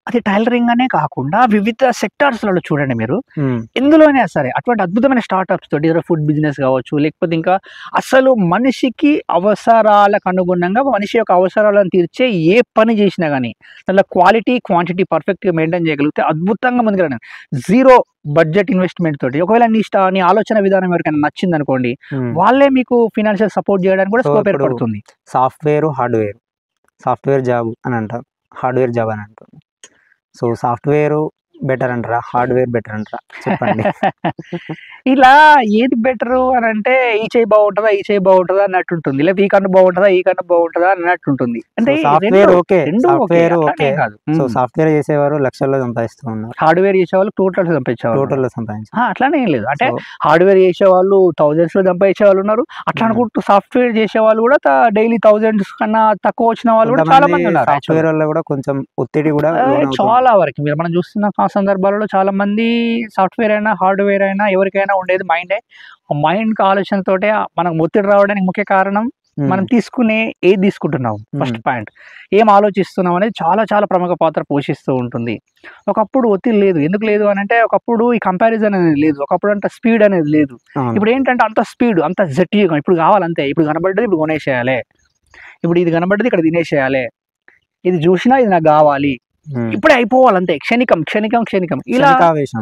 అది టైలరింగ్ అనే కాకుండా వివిధ సెక్టార్స్లలో చూడండి మీరు, ఎందులోనే సరే అటువంటి అద్భుతమైన స్టార్ట్అప్స్ తోటి, ఫుడ్ బిజినెస్ కావచ్చు, లేకపోతే ఇంకా అసలు మనిషికి అవసరాలకు అనుగుణంగా మనిషి యొక్క అవసరాలను తీర్చే ఏ పని చేసినా కానీ దాంట్లో క్వాలిటీ క్వాంటిటీ పర్ఫెక్ట్గా మెయింటైన్ చేయగలిగితే అద్భుతంగా ముందుకు జీరో బడ్జెట్ ఇన్వెస్ట్మెంట్ తోటి. ఒకవేళ నీ ఆలోచన విధానం ఎవరికైనా నచ్చింది అనుకోండి, వాళ్ళే మీకు ఫినాన్షియల్ సపోర్ట్ చేయడానికి కూడా స్కోప్ ఏర్పడుతుంది. సాఫ్ట్వేర్ జాబ్ అని అంటారు, హార్డ్వేర్ జాబ్ అని అంటారు. సో సాఫ్ట్వేర్ బెటర్ అంటారా, హార్డ్వేర్ బెటర్ అంటారా, చెప్పండి. ఇలా ఏది బెటర్ అని అంటే ఈ చేయి బాగుంటుందా అన్నట్టు ఉంటుంది, లేదా ఈ కన్ను బాగుంటుందా అన్నట్టు ఉంటుంది. అంటే సాఫ్ట్వేర్ ఓకే, సో సాఫ్ట్వేర్ చేసేవారు లక్షల్లో సంపాదిస్తూ ఉన్నారు, హార్డ్వేర్ చేసేవాళ్ళు టోటల్ సంపాదించారు. అట్లానే ఏం లేదు, అంటే హార్డ్వేర్ చేసేవాళ్ళు థౌజండ్స్ లో సంపాదించే వాళ్ళు ఉన్నారు, అట్లా అనుకుంటూ సాఫ్ట్వేర్ చేసే వాళ్ళు కూడా డైలీ థౌజండ్స్ కన్నా తక్కువ వచ్చిన వాళ్ళు కూడా చాలా మంది ఉన్నారు. సాఫ్ట్వేర్ వల్ల కూడా కొంచెం ఒత్తిడి కూడా చాలా వరకు మనం చూస్తున్న సందర్భాలలో చాలా మంది సాఫ్ట్వేర్ అయినా హార్డ్వేర్ అయినా ఎవరికైనా ఉండేది మైండ్ ఆలోచనతోటే మనకు ఒత్తిడి రావడానికి ముఖ్య కారణం మనం ఏది తీసుకుంటున్నాం. ఫస్ట్ పాయింట్, ఏం ఆలోచిస్తున్నాం అనేది చాలా చాలా ప్రముఖ పాత్ర పోషిస్తూ ఉంటుంది. ఒకప్పుడు ఒత్తిడి లేదు, ఎందుకు లేదు అని అంటే ఒకప్పుడు ఈ కంపారిజన్ అనేది లేదు, ఒకప్పుడు అంత స్పీడ్ అనేది లేదు. ఇప్పుడు ఏంటంటే అంత స్పీడ్, అంత జట్టిగా, ఇప్పుడు కావాలంతే, ఇప్పుడు కనబడ్డది ఇప్పుడు కొనేసేయాలి, ఇప్పుడు ఇది కనబడ్డది ఇక్కడ తినేసేయాలి, ఇది చూసినా ఇది నాకు కావాలి, ఇప్పుడే అయిపోవాలంతే, క్షణికం. ఇలా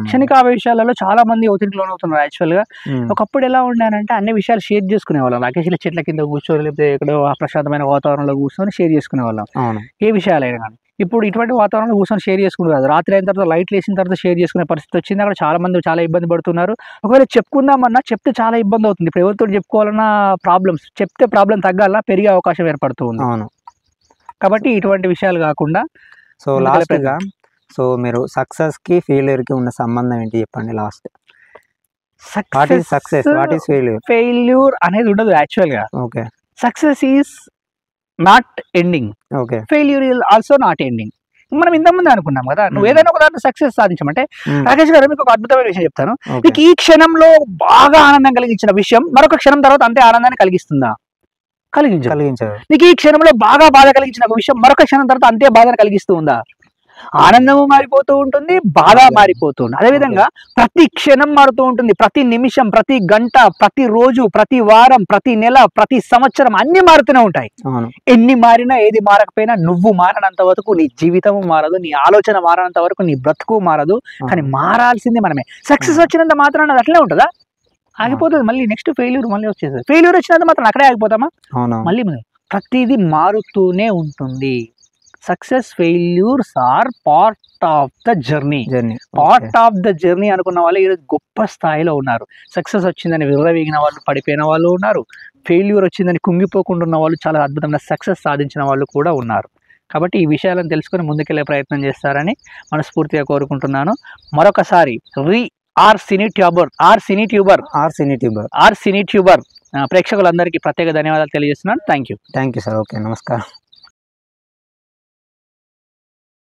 క్షణికావేశాలలో చాలా మంది ఒత్తిడికి లోనవుతున్నారు యాక్చువల్ గా. ఒకప్పుడు ఎలా ఉండానంటే అన్ని విషయాలు షేర్ చేసుకునే వాళ్ళం, రాకేష్ చెట్ల కింద కూర్చొని లేకపోతే ఎక్కడో ప్రశాంతమైన వాతావరణంలో కూర్చొని షేర్ చేసుకునే వాళ్ళం ఏ విషయాలైనా కానీ. ఇప్పుడు ఇటువంటి వాతావరణంలో కూర్చొని షేర్ చేసుకునే కాదు, రాత్రి అయిన తర్వాత లైట్లు వేసిన తర్వాత షేర్ చేసుకునే పరిస్థితి వచ్చింది. అక్కడ చాలా మంది చాలా ఇబ్బంది పడుతున్నారు. ఒకవేళ చెప్పుకుందామన్నా చెప్తే చాలా ఇబ్బంది అవుతుంది. ఇప్పుడు ఎవరితో చెప్పుకోవాలన్నా చెప్తే ప్రాబ్లం తగ్గాలన్నా పెరిగే అవకాశం ఏర్పడుతుంది. కాబట్టి ఇటువంటి విషయాలు కాకుండా, సో లాస్ట్గా మీరు సక్సెస్ కి ఫెయిల్యూర్ కి ఉన్న సంబంధం ఏంటి చెప్పండి లాస్ట్. ఫెయిల్యూర్ అనేది ఉండదు యాక్చువల్ గా. Okay, success is not ending, okay, failure is also not ending. మనం ఇంతకుముందు అనుకున్నాం కదా, నువ్వు ఏదైనా ఒక దాంట్లో సక్సెస్ సాధించమంటే, రాకేష్ గారు మీకు ఒక అద్భుతమైన విషయం చెప్తాను. నీకు ఈ క్షణంలో బాగా ఆనందం కలిగించిన విషయం మరొక క్షణం తర్వాత అంతే ఆనందాన్ని కలిగిస్తుందా? కలిగించదు. నీకు ఈ క్షణంలో బాగా బాధ కలిగించిన ఒక విషయం మరొక క్షణం తర్వాత అంతే బాధను కలిగిస్తూ ఉందా? ఆనందము మారిపోతూ ఉంటుంది, బాధ మారిపోతుంది. అదేవిధంగా ప్రతి క్షణం మారుతూ ఉంటుంది, ప్రతి నిమిషం, ప్రతి గంట, ప్రతి రోజు, ప్రతి వారం, ప్రతి నెల, ప్రతి సంవత్సరం అన్ని మారుతూనే ఉంటాయి. ఎన్ని మారినా ఏది మారకపోయినా నువ్వు మారనంత వరకు నీ జీవితము మారదు, నీ ఆలోచన మారనంత వరకు నీ బ్రతుకు మారదు. కానీ మారాల్సింది మనమే. సక్సెస్ వచ్చినంత మాత్రం అది అట్లే ఉంటుందా? ఆగిపోతుంది. మళ్ళీ నెక్స్ట్ ఫెయిల్యూర్ మళ్ళీ వచ్చేస్తుంది. ఫెయిల్యూర్ వచ్చినంత మాత్రం అక్కడే ఆగిపోతామా? మళ్ళీ ప్రతిదీ మారుతూనే ఉంటుంది. Success failures are part of the journey. అనుకున్న వాళ్ళు ఈరోజు గొప్ప స్థాయిలో ఉన్నారు. సక్సెస్ వచ్చిందని విర్రవీగిన వాళ్ళు, పడిపోయిన వాళ్ళు ఉన్నారు. ఫెయిల్యూర్ వచ్చిందని కుంగిపోకుండా ఉన్న వాళ్ళు, చాలా అద్భుతమైన సక్సెస్ సాధించిన వాళ్ళు కూడా ఉన్నారు. కాబట్టి ఈ విషయాలను తెలుసుకొని ముందుకెళ్లే ప్రయత్నం చేస్తారని మనస్ఫూర్తిగా కోరుకుంటున్నాను. మరొకసారి ఆర్ సినీ ట్యూబర్ ప్రేక్షకులందరికీ ప్రత్యేక ధన్యవాదాలు తెలియజేస్తున్నాను. Thank you sir. ఓకే, నమస్కారం.